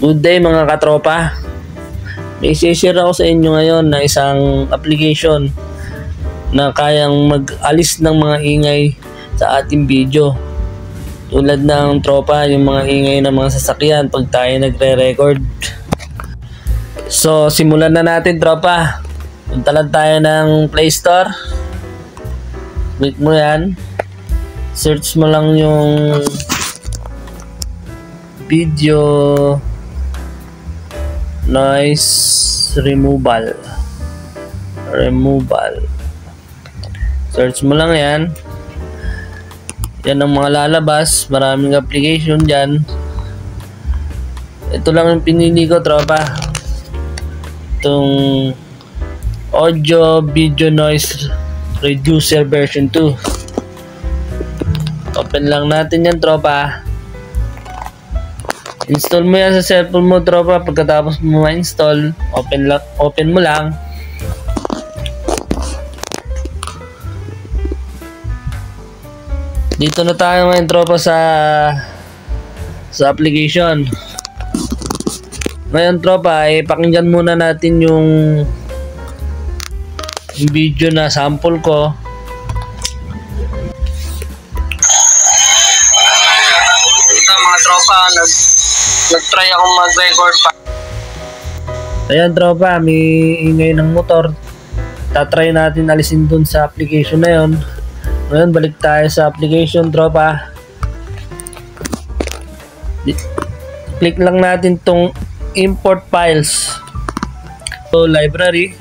Good day mga katropa. May share ako sa inyo ngayon na isang application na kayang mag-alis ng mga ingay sa ating video. Tulad ng tropa, yung mga ingay ng mga sasakyan pag tayo nagre-record. So simulan na natin tropa. Punta lang tayo ng Play Store. Click mo yan. Search mo lang yung video noise removal. Search mo lang yan. Yan ang mga lalabas. Maraming application dyan. Ito lang yung pinili ko tropa. Itong audio video noise reducer version 2. Open lang natin yan tropa. Install mo yan sa cellphone mo tropa. Pagkatapos mo ma-install, open mo lang. Dito na tayo ngayon tropa sa application. Ngayon tropa, pakinggan muna natin yung video na sample ko. Mga tropa, nag-try akong mag-record pa. Ayan tropa, may ingay ng motor. Tatry natin alisin dun sa application na yon. Ngayon balik tayo sa application tropa. Click lang natin tong import files. So library.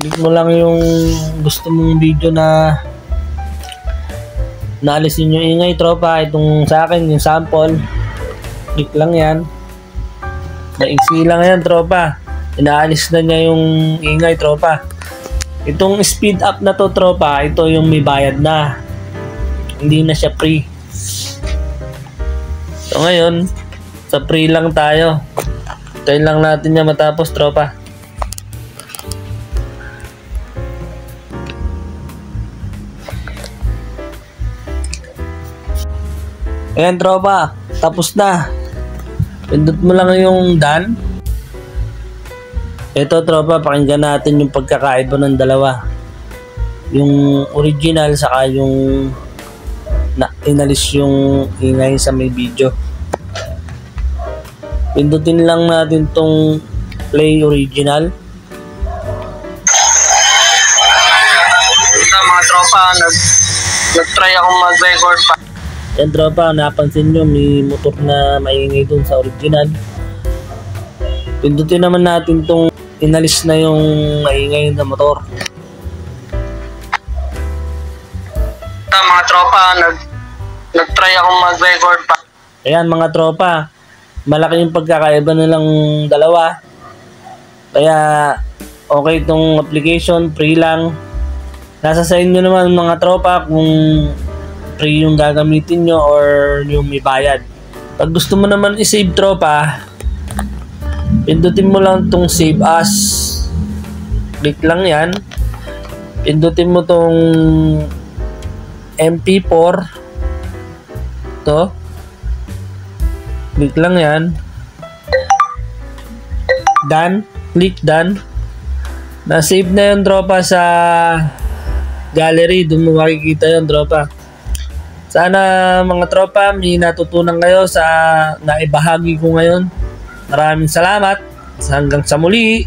Click mo lang yung gusto mong video na naalisin yung ingay tropa. Itong sa akin yung sample, click lang yan. Maiksi lang yan tropa. Inaalis na niya yung ingay tropa. Itong speed up na to tropa, ito yung may bayad na, hindi na siya free. So ngayon sa free lang tayo. Tayo lang natin yan matapos tropa. Ayan tropa, tapos na. Pindot mo lang yung done. Ito tropa, pakinggan natin yung pagkakaiba ng dalawa. Yung original saka yung inalis yung ingay sa may video. Pindutin lang natin tong play original. Ito mga tropa, nag-try akong mag-record pa. Yan tropa, napansin nyo may motor na maingay dun sa original. Pindutin naman natin tong inalis na yung maingay na motor. Mga tropa, nag-try akong mag-record pa. Ayan mga tropa, malaki yung pagkakaiba nilang dalawa. Kaya okay itong application, free lang. Nasa sa inyo naman mga tropa kung free yung gagamitin nyo or yung may bayad. Pag gusto mo naman i-save tropa, pindutin mo lang tong save as. Click lang yan. Pindutin mo tong MP4 to. Click lang yan. Done. Click done. Na-save na yun tropa sa gallery. Doon mo makikita yun tropa. Sana mga tropa may natutunan kayo sa naibahagi ko ngayon. Maraming salamat. Hanggang sa muli.